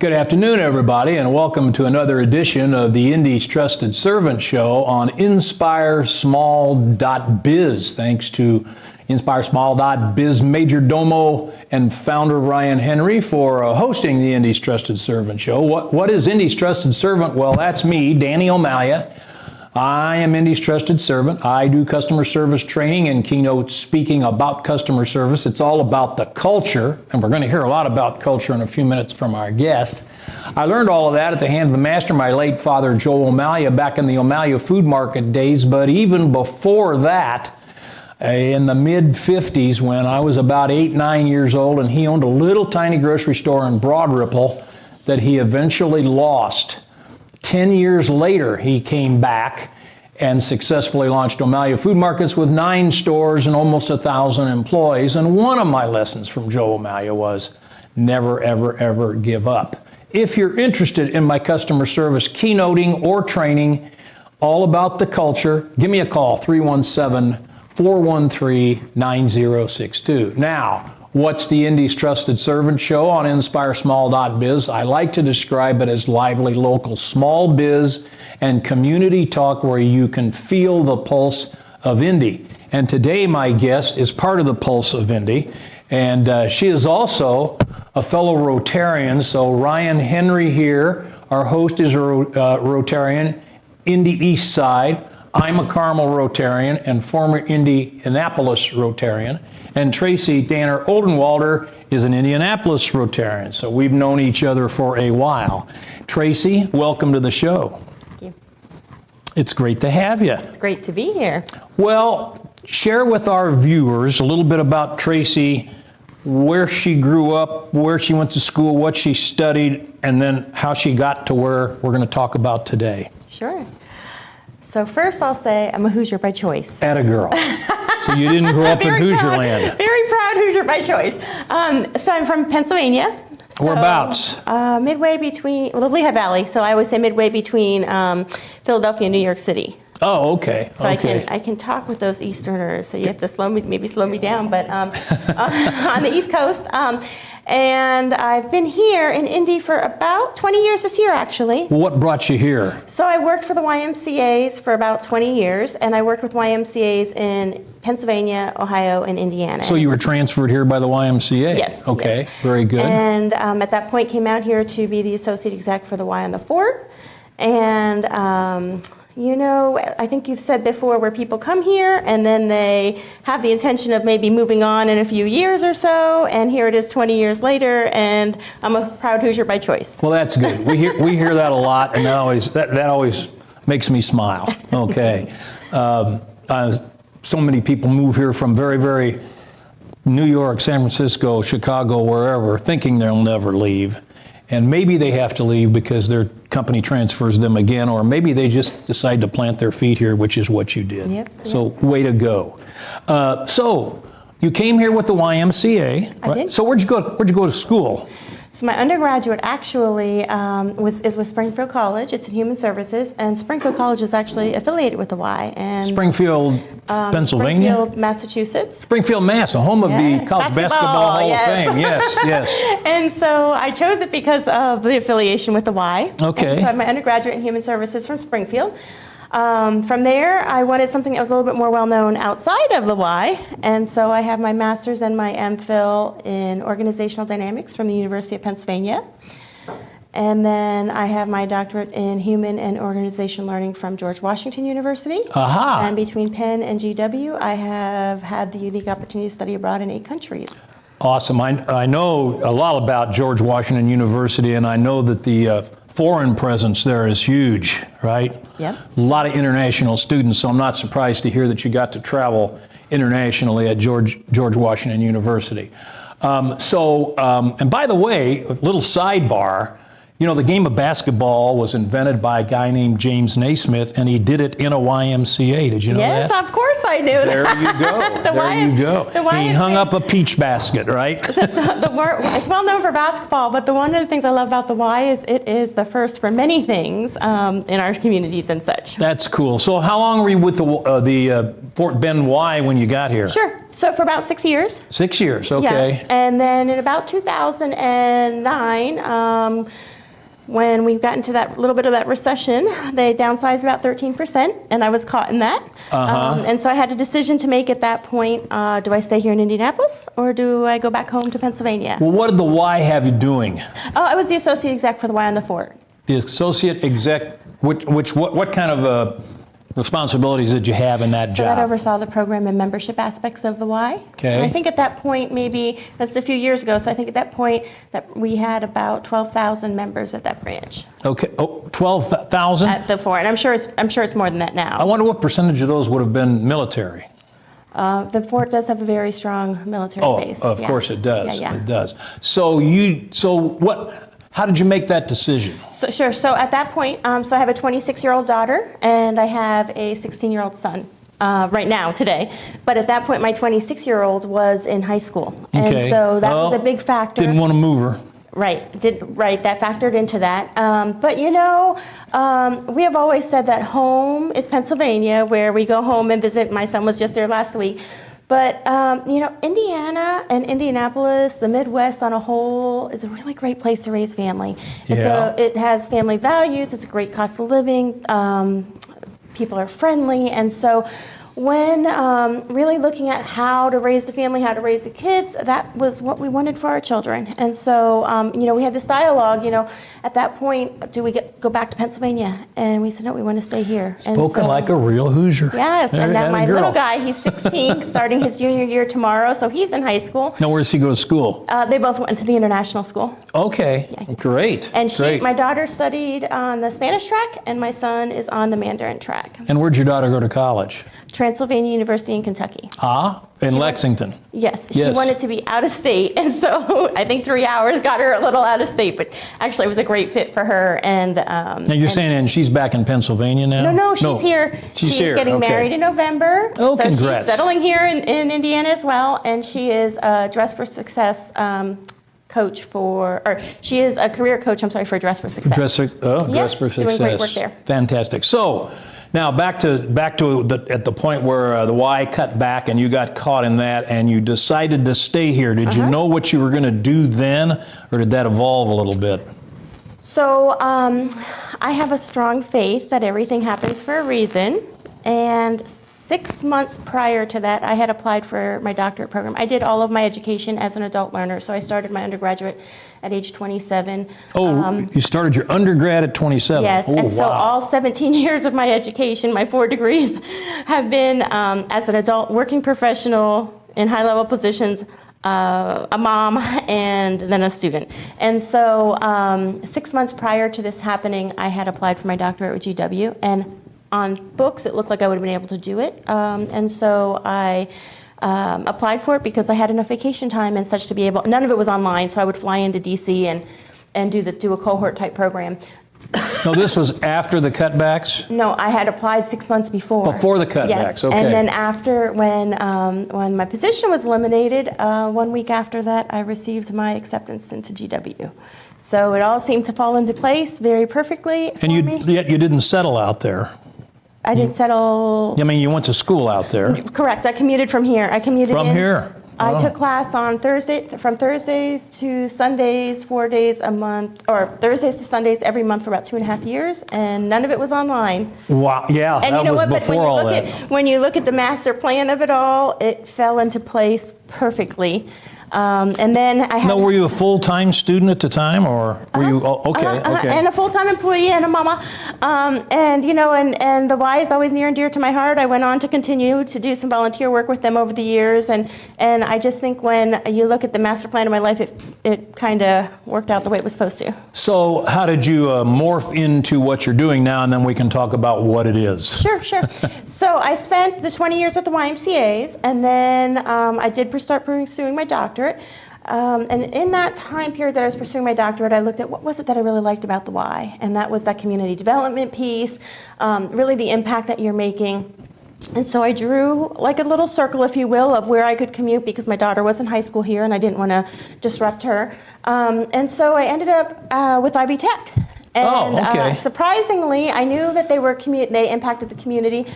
Good afternoon, everybody, and welcome to another edition of the Indy's Trusted Servant Show on InspireSmall.biz. Thanks to InspireSmall.biz Major Domo and founder Ryan Henry for hosting the Indy's Trusted Servant Show. What is Indy's Trusted Servant? Well, that's me, Danny O'Malia. I am Indy's Trusted Servant. I do customer service training and keynote speaking about customer service. It's all about the culture, and we're going to hear a lot about culture in a few minutes from our guest. I learned all of that at the hand of the master, my late father, Joe O'Malia, back in the O'Malia Food Market days. But even before that, in the mid-50s, when I was about 8-9 years old, and he owned a little tiny grocery store in Broad Ripple that he eventually lost. 10 years later, he came back and successfully launched O'Malia Food Markets with 9 stores and almost 1,000 employees. And one of my lessons from Joe O'Malia was never, ever, ever give up. If you're interested in my customer service keynoting or training, all about the culture, give me a call, 317-413-9062. Now, what's the Indy's Trusted Servant Show on InspireSmall.biz? I like to describe it as lively local small biz and community talk where you can feel the pulse of Indy. And today my guest is part of the pulse of Indy, and she is also a fellow Rotarian. So Ryan Henry here, our host, is a Rotarian, Indy East Side. I'm a Carmel Rotarian and former Indianapolis Rotarian. And Tracey Danner-Odenwelder is an Indianapolis Rotarian. So we've known each other for a while. Tracey, welcome to the show. Thank you. It's great to have you. It's great to be here. Well, share with our viewers a little bit about Tracey, where she grew up, where she went to school, what she studied, and then how she got to where we're going to talk about today. Sure. So first I'll say I'm a Hoosier by choice. Atta girl. So you didn't grow up in Hoosierland. Very proud Hoosier by choice. So I'm from Pennsylvania. Whereabouts? Midway between, the Lehigh Valley. So I always say midway between Philadelphia and New York City. Oh, okay. So okay. I can talk with those Easterners. So you have to slow me down. But on the East Coast. And I've been here in Indy for about 20 years this year, actually. What brought you here? So I worked for the YMCAs for about 20 years, and I worked with YMCAs in Pennsylvania, Ohio, and Indiana. So you were transferred here by the YMCA? Yes. Okay, yes. Very good. And at that point came out here to be the associate exec for the Y on the Fort. And you know, I think you've said before where people come here and then they have the intention of maybe moving on in a few years or so, and here it is 20 years later, and I'm a proud Hoosier by choice. Well, that's good. We hear that a lot, and that always makes me smile. Okay. So many people move here from very, very New York, San Francisco, Chicago, wherever, thinking they'll never leave. And maybe they have to leave because their company transfers them again, or maybe they just decide to plant their feet here, which is what you did. Yep. So way to go. So you came here with the YMCA. I right? did. So where'd you go to school? So my undergraduate actually is with Springfield College. It's in Human Services, and Springfield College is actually affiliated with the Y. And Springfield, Pennsylvania? Springfield, Massachusetts. Springfield, Mass, the home of the College Basketball Hall of Fame. Yes, yes. And so I chose it because of the affiliation with the Y. Okay. And so I have my undergraduate in Human Services from Springfield. From there, I wanted something that was a little bit more well-known outside of the Y, and so I have my master's and my MPhil in Organizational Dynamics from the University of Pennsylvania. And then I have my doctorate in Human and Organization Learning from George Washington University. Aha. And between Penn and GW, I have had the unique opportunity to study abroad in 8 countries. Awesome. I know a lot about George Washington University, and I know that the foreign presence there is huge, right? Yep. A lot of international students, so I'm not surprised to hear that you got to travel internationally at George Washington University. And by the way, a little sidebar, you know, the game of basketball was invented by a guy named James Naismith, and he did it in a YMCA. Did you know that? Yes, of course course I knew There that. you go. There you go. Y He hung up a peach basket, right? It's well known for basketball, but one of the things I love about the Y is it is the first for many things in our communities and such. That's cool. So how long were you with the Fort Bend Y when you got here? Sure. So for about 6 years. 6 years, okay. Yes. And then in about 2009, when we got into that little bit of that recession, they downsized about 13%, and I was caught in that. And so I had a decision to make at that point. Do I stay here in Indianapolis, or do I go back home to Pennsylvania? Well, what did the Y have you doing? Oh, I was the associate exec for the Y on the Fort. The associate exec, what kind of responsibilities did you have in that So job? that oversaw the program and membership aspects of the Y. Okay. And I think at that point, maybe, that's a few years ago, so I think at that point that we had about 12,000 members at that branch. Okay, 12,000? At the Fort, and I'm sure it's more than that I now. wonder what percentage of those would have been military? The Fort does have a very strong military base. Of Yeah. course it does. Yeah, yeah. It does. How did you make that decision? So, sure. So at that point, so I have a 26-year-old daughter, and I have a 16-year-old son right now, today. But at that point, my 26-year-old was in high school. And Okay. so that was a big factor. Didn't want to move her. Right, that factored into that. But we have always said that home is Pennsylvania, where we go home and visit. My son was just there last week. But, Indiana and Indianapolis, the Midwest on a whole, is a really great place to raise family. Yeah. It has family values, it's a great cost of living, people are friendly, and so when really looking at how to raise the family, how to raise the kids, that was what we wanted for our children. And so, we had this dialogue, at that point, do we go back to Pennsylvania? And we said, no, we want to stay here. Spoken like a real Hoosier. Yes, and now Atta my girl. little guy, he's 16, starting his junior year tomorrow, so he's in high school. Now, where does he go to school? They both went to the international school. Okay, great. And great. my daughter studied on the Spanish track, and my son is on the Mandarin track. And where'd your daughter go to college? Transylvania University in Kentucky. In Lexington. Yes, she Yes. wanted to be out of state, and so I think 3 hours got her a little out of state, but actually it was a great fit for her. And Now you're saying, and she's back in Pennsylvania now? no, she's here. She's here, getting okay. married in November. Oh, so congrats. she's settling here in Indiana as well, and she is a Dress for Success coach she is a career coach, for Dress for Success. Dress for Success. Doing great work there. Fantastic. So now back to at the point where the Y cut back and you got caught in that and you decided to stay here. Did you know what you were going to do then, or did that evolve a little bit? So I have a strong faith that everything happens for a reason. And 6 months prior to that, I had applied for my doctorate program. I did all of my education as an adult learner. So I started my undergraduate at age 27. You started your undergrad at 27. Yes, Oh, and so wow. all 17 years of my education, my 4 degrees, have been as an adult working professional in high-level positions, a mom, and then a student. And so 6 months prior to this happening, I had applied for my doctorate with GW, and on books, it looked like I would have been able to do it. And so I applied for it because I had enough vacation time and such to be able, none of it was online, so I would fly into DC and do a cohort type program. No, this was after the cutbacks? No, I had applied 6 months before. Before the cutbacks, yes. okay. And then after, when my position was eliminated, 1 week after that, I received my acceptance into GW. So it all seemed to fall into place very perfectly for me. Yet you didn't settle out there. I didn't settle. I mean, you went to school out there. Correct. I commuted from here. I commuted From in. here? I Oh. took class on from Thursdays to Sundays, 4 days a month, or Thursdays to Sundays every month for about 2.5 years, and none of it was online. Wow, yeah, And that you know was what? But before all that. when you look at the master plan of it all, it fell into place perfectly. And then I had. No, were you a full-time student at the time, or were you? Oh, okay. And a full-time employee and a mama. And the Y is always near and dear to my heart. I went on to continue to do some volunteer work with them over the years. And I just think when you look at the master plan of my life, it kind of worked out the way it was supposed to. So how did you morph into what you're doing now, and then we can talk about what it is. Sure. So I spent the 20 years with the YMCAs, and then I did start pursuing my doctorate. And in that time period that I was pursuing my doctorate, I looked at what was it that I really liked about the Y, and that was that community development piece, really the impact that you're making. And so I drew like a little circle, if you will, of where I could commute because my daughter was in high school here and I didn't want to disrupt her. And so I ended up with Ivy Tech. And surprisingly, I knew that they impacted the community,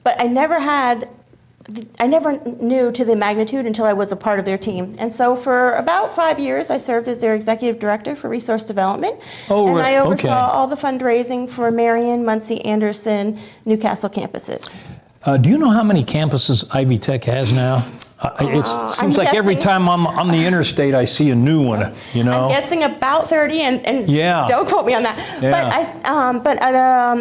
but I never knew to the magnitude until I was a part of their team. And so for about 5 years, I served as their executive director for resource development. And I oversaw all the fundraising for Marion, Muncie, Anderson, Newcastle campuses. Do you know how many campuses Ivy Tech has now? It seems like every time I'm on the interstate, I see a new one, you know? I'm guessing about 30, and don't quote me on that. Yeah. But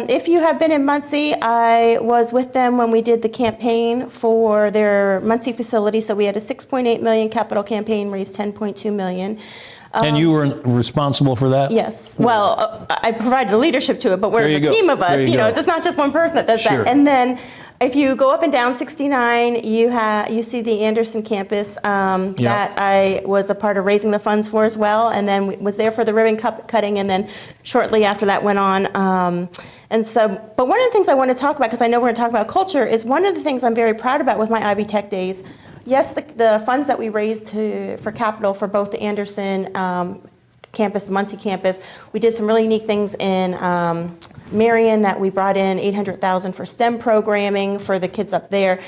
if you have been in Muncie, I was with them when we did the campaign for their Muncie facility. So we had a $6.8 million capital campaign, raised $10.2 million. And you were responsible for that? Yes. Well, I provided the leadership to it, but we're a team of us. You know, it's not just one person that does that. And then if you go up and down 69, you see the Anderson campus that I was a part of raising the funds for as well, and then was there for the ribbon cutting, and then shortly after that went on. But one of the things I want to talk about, because I know we're going to talk about culture, is one of the things I'm very proud about with my Ivy Tech days. Yes, the funds that we raised for capital for both the Anderson campus, Muncie campus, we did some really unique things in Marion that we brought in $800,000 for STEM programming for the kids up there.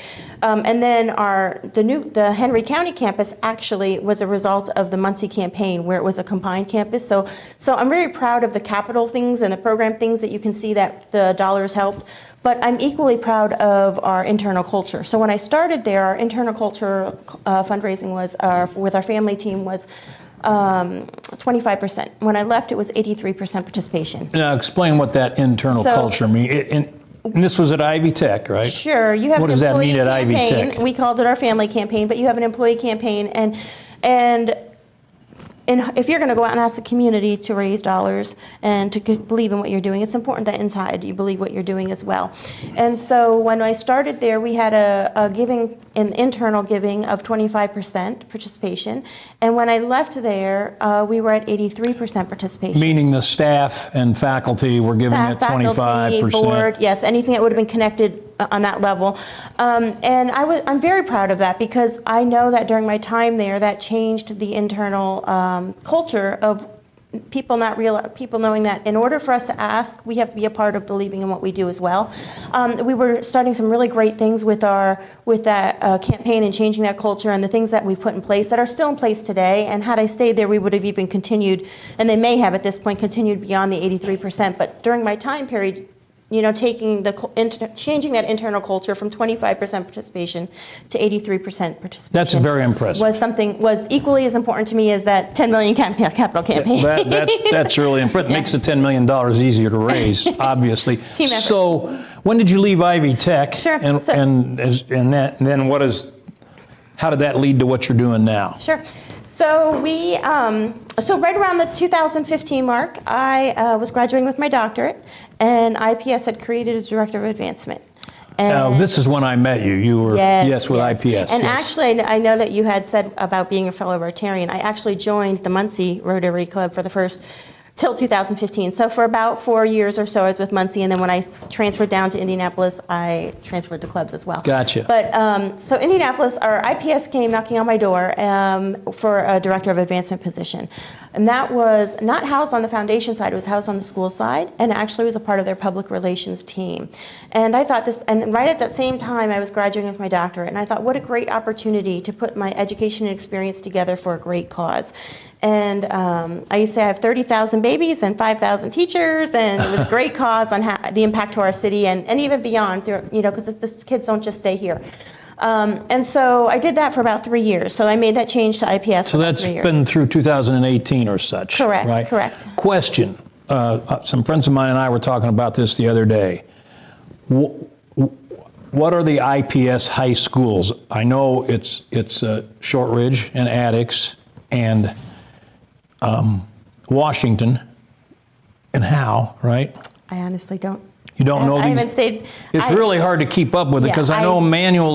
And then the Henry County campus actually was a result of the Muncie campaign where it was a combined campus. So I'm very proud of the capital things and the program things that you can see that the dollars helped. But I'm equally proud of our internal culture. So when I started there, our internal culture fundraising was with our family team was 25%. When I left, it was 83% participation. Now, explain what that internal culture means. And this was at Ivy Tech, right? Sure. You have what does that mean at Ivy Tech? We called it our family campaign, but you have an employee campaign, and if you're going to go out and ask the community to raise dollars and to believe in what you're doing, it's important that inside you believe what you're doing as well. And so when I started there, we had an internal giving of 25% participation. And when I left there, we were at 83% participation. Meaning the staff and faculty were giving it 25%? Faculty, board, yes, anything that would have been connected on that level. And I'm very proud of that because I know that during my time there, that changed the internal culture of people knowing that in order for us to ask, we have to be a part of believing in what we do as well. We were starting some really great things with that campaign and changing that culture and the things that we put in place that are still in place today. And had I stayed there, we would have even continued, and they may have at this point continued beyond the 83%. But during my time period, changing that internal culture from 25% participation to 83% participation. That's very impressive. Was equally as important to me as that $10 million capital campaign. That's really impressive. Yeah. Makes the $10 million easier to raise, obviously. Team effort. So when did you leave Ivy Tech? Sure. And then how did that lead to what you're doing now? Sure. So so right around the 2015 mark, I was graduating with my doctorate, and IPS had created a director of advancement. Now, this is when I met you. You were, with IPS. And actually, I know that you had said about being a fellow Rotarian. I actually joined the Muncie Rotary Club for the first till 2015. So for about 4 years or so, I was with Muncie, and then when I transferred down to Indianapolis, I transferred to clubs as well. Gotcha. But so Indianapolis, our IPS came knocking on my door for a director of advancement position. And that was not housed on the foundation side, it was housed on the school side, and actually was a part of their public relations team. And I thought and right at that same time, I was graduating with my doctorate, and I thought, what a great opportunity to put my education and experience together for a great cause. And I used to say I have 30,000 babies and 5,000 teachers, and it was a great cause on the impact to our city and even beyond, because the kids don't just stay here. And so I did that for about 3 years. So I made that change to IPS for about 3 years. So that's been through 2018 or such, correct, right? Correct. Question. Some friends of mine and I were talking about this the other day. What are the IPS high schools? I know it's Shortridge and Addix and Washington and Howe, right? I honestly don't. You don't know these? I haven't stayed. It's really hard to keep up with it because I know Manual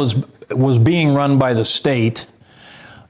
was being run by the state.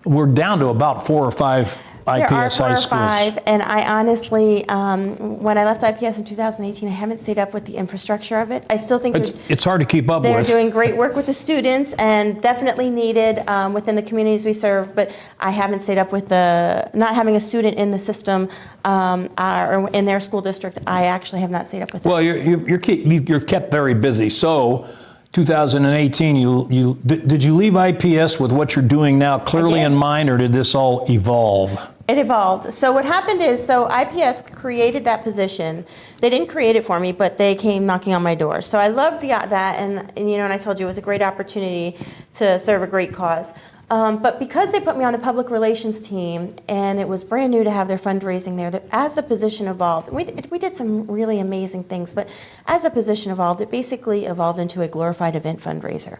We're down to about 4 or 5 IPS there are high 4 or schools. 5, and I honestly, when I left IPS in 2018, I haven't stayed up with the infrastructure of it. I still think It's hard to keep up they're with. doing great work with the students and definitely needed within the communities we serve, but I haven't stayed up with not having a student in the system or in their school district. I actually have not stayed up with that. Well, you're kept very busy. So 2018, did you leave IPS with what you're doing now clearly in mind, or did this all evolve? It evolved. So what happened is, so IPS created that position. They didn't create it for me, but they came knocking on my door. So I loved that, and I told you it was a great opportunity to serve a great cause. But because they put me on the public relations team, and it was brand new to have their fundraising there, as the position evolved, we did some really amazing things, but as the position evolved, it basically evolved into a glorified event fundraiser,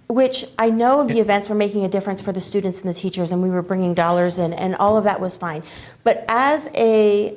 which I know the events were making a difference for the students and the teachers, and we were bringing dollars in, and all of that was fine. But as a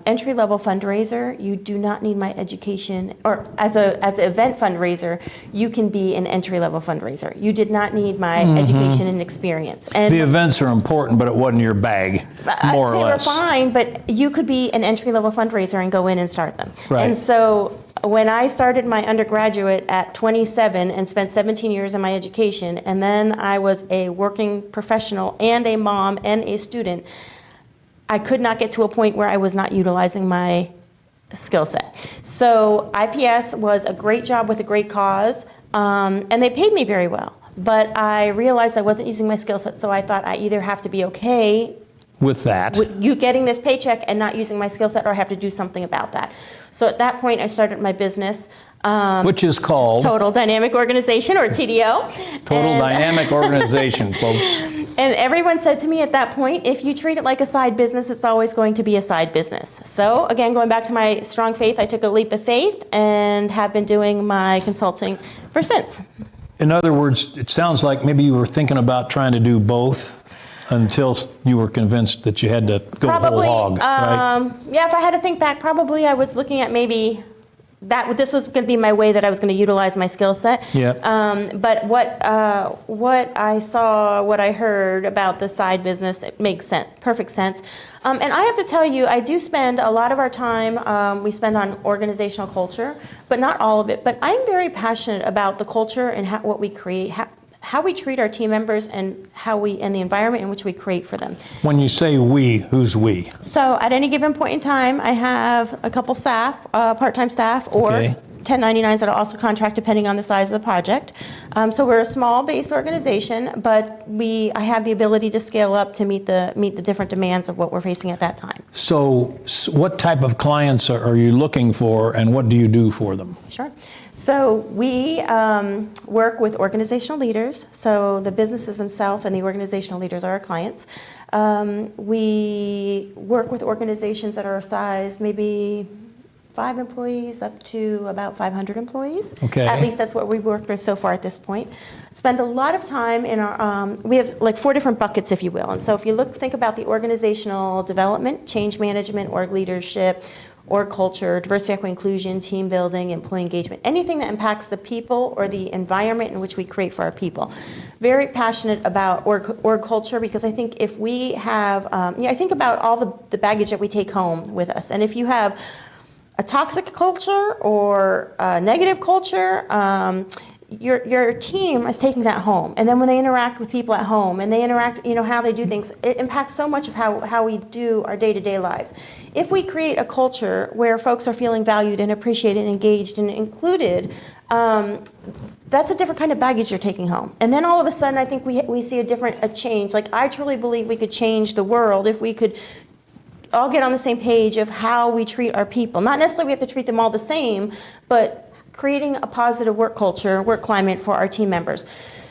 entry-level fundraiser, you do not need my education, or as an event fundraiser, you can be an entry-level fundraiser. You did not need my education and experience. And The events are important, but it wasn't your bag, more or less. They were fine, but you could be an entry-level fundraiser and go in and start them. Right. And so when I started my undergraduate at 27 and spent 17 years in my education, and then I was a working professional and a mom and a student, I could not get to a point where I was not utilizing my skill set. So IPS was a great job with a great cause, and they paid me very well. But I realized I wasn't using my skill set, so I thought I either have to be okay With that. with you getting this paycheck and not using my skill set, or I have to do something about that. So at that point, I started my business. Which is called? Total Dynamic Organization, or TDO. Total Dynamic Organization, folks. And everyone said to me at that point, if you treat it like a side business, it's always going to be a side business. So again, going back to my strong faith, I took a leap of faith and have been doing my consulting for since. In other words, it sounds like maybe you were thinking about trying to do both until you were convinced that you had to go Probably, whole hog, right? Yeah, if I had to think back, probably I was looking at maybe this was going to be my way that I was going to utilize my skill set. Yeah. But what I saw, what I heard about the side business, it makes sense, perfect sense. And I have to tell you, I do spend a lot of our time, we spend on organizational culture, but not all of it. But I'm very passionate about the culture and what we create, how we treat our team members, and and the environment in which we create for them. When you say we, who's we? So at any given point in time, I have a couple staff, part-time staff, or Okay. 1099s that are also contract depending on the size of the project. So we're a small base organization, but I have the ability to scale up to meet the different demands of what we're facing at that time. So what type of clients are you looking for, and what do you do for them? Sure. So we work with organizational leaders. So the businesses themselves and the organizational leaders are our clients. We work with organizations that are a size maybe 5 employees up to about 500 employees. Okay. At least that's what we've worked with so far at this point. Spend a lot of time in our, we have like 4 different buckets, if you will. And so if you think about the organizational development, change management, org leadership, org culture, diversity, equity, inclusion, team building, employee engagement, anything that impacts the people or the environment in which we create for our people. Very passionate about org culture, because I think if we have, I think about all the baggage that we take home with us. And if you have a toxic culture or a negative culture, your team is taking that home. And then when they interact with people at home and they interact, how they do things, it impacts so much of how we do our day-to-day lives. If we create a culture where folks are feeling valued and appreciated and engaged and included, that's a different kind of baggage you're taking home. And then all of a sudden, I think we see a change. Like, I truly believe we could change the world if we could all get on the same page of how we treat our people. Not necessarily we have to treat them all the same, but creating a positive work culture, work climate for our team members.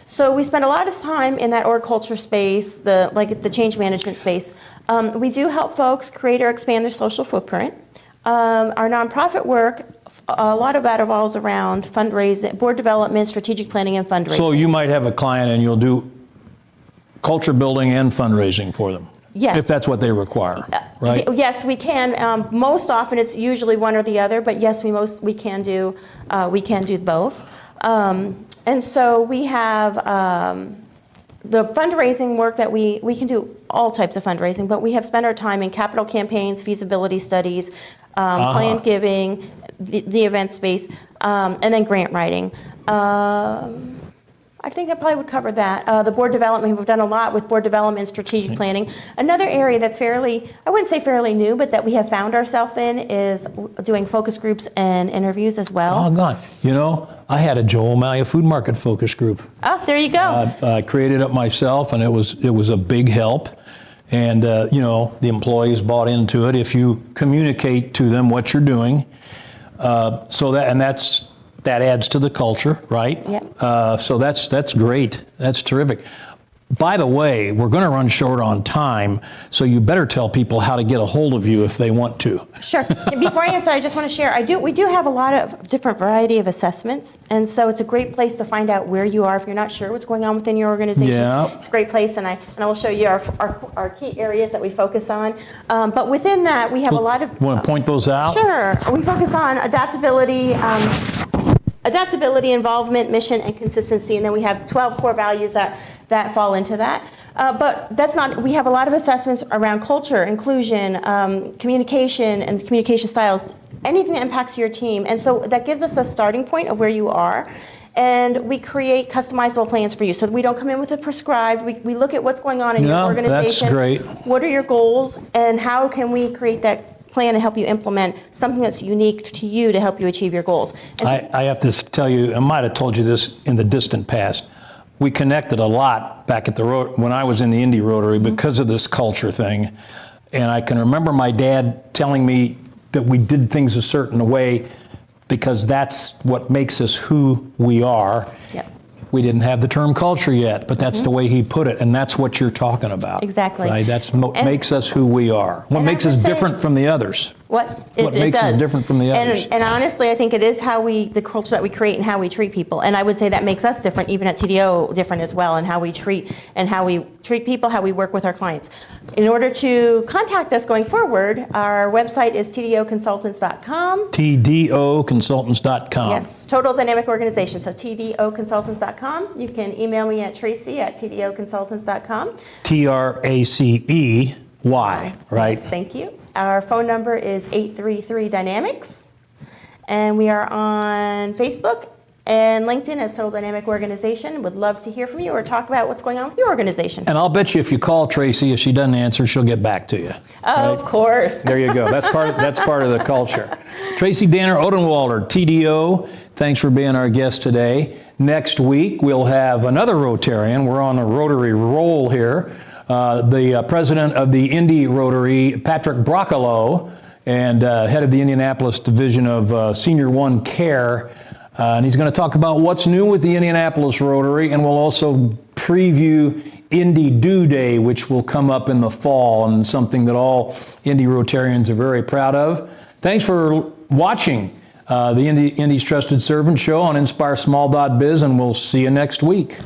So we spend a lot of time in that org culture space, the change management space. We do help folks create or expand their social footprint. Our nonprofit work, a lot of that revolves around fundraising, board development, strategic planning, and fundraising. So you might have a client and you'll do culture building and fundraising for them. Yes. If that's what they require, right? Yes, we can. Most often, it's usually one or the other. But yes, we can do both. And so we have the fundraising work that we can do all types of fundraising, but we have spent our time in capital campaigns, feasibility studies, planned giving, the event space, and then grant writing. I think I probably would cover that. The board development, we've done a lot with board development, strategic planning. Another area that's fairly, I wouldn't say fairly new, but that we have found ourselves in is doing focus groups and interviews as well. Oh, God. You know, I had a Joe O'Malley food market focus group. Oh, there you go. I created it myself, and it was a big help. And, you know, the employees bought into it. If you communicate to them what you're doing, that adds to the culture, right? Yep. So that's great. That's terrific. By the way, we're going to run short on time, so you better tell people how to get a hold of you if they want to. Sure. And before I answer, I just want to share, we do have a lot of different variety of assessments, and so it's a great place to find out where you are if you're not sure what's going on within your organization. Yeah. It's a great place, and I will show you our key areas that we focus on. But within that, we have a lot of... Want to point those out? Sure. We focus on adaptability, involvement, mission, and consistency, and then we have 12 core values that fall into that. But that's not, we have a lot of assessments around culture, inclusion, communication, and communication styles, anything that impacts your team. And so that gives us a starting point of where you are. And we create customizable plans for you. So we don't come in with a prescribed, we look at what's going on in your organization. That's great. What are your goals, and how can we create that plan to help you implement something that's unique to you to help you achieve your goals. I have to tell you, I might have told you this in the distant past. We connected a lot back at when I was in the Indy Rotary because of this culture thing. And I can remember my dad telling me that we did things a certain way because that's what makes us who we are. Yep. We didn't have the term culture yet, but that's the way he put it, and that's what you're talking about. Exactly. Right? That's what makes us who we are. What makes us different from the others? What makes us different from the others? And honestly, I think it is the culture that we create and how we treat people. And I would say that makes us different, even at TDO, different as well, and how we treat people, how we work with our clients. In order to contact us going forward, our website is tdoconsultants.com. tdoconsultants.com. Yes, Total Dynamic Organization, so tdoconsultants.com. You can email me at tracy@tdoconsultants.com. TRACEY, right? Yes, thank you. Our phone number is 833-DYNAMICS, and we are on Facebook and LinkedIn as Total Dynamic Organization. Would love to hear from you or talk about what's going on with your organization. And I'll bet you if you call Tracy, if she doesn't answer, she'll get back to you. Oh, of course. There you go. That's part of the culture. Tracey Danner-Odenwelder, TDO, thanks for being our guest today. Next week, we'll have another Rotarian. We're on a Rotary roll here. The president of the Indy Rotary, Patrick Broccolo, and head of the Indianapolis Division of Senior One Care. And he's going to talk about what's new with the Indianapolis Rotary, and we'll also preview Indy Do Day, which will come up in the fall, and something that all Indy Rotarians are very proud of. Thanks for watching the Indy's Trusted Servant Show on InspireSmall.biz, and we'll see you next week.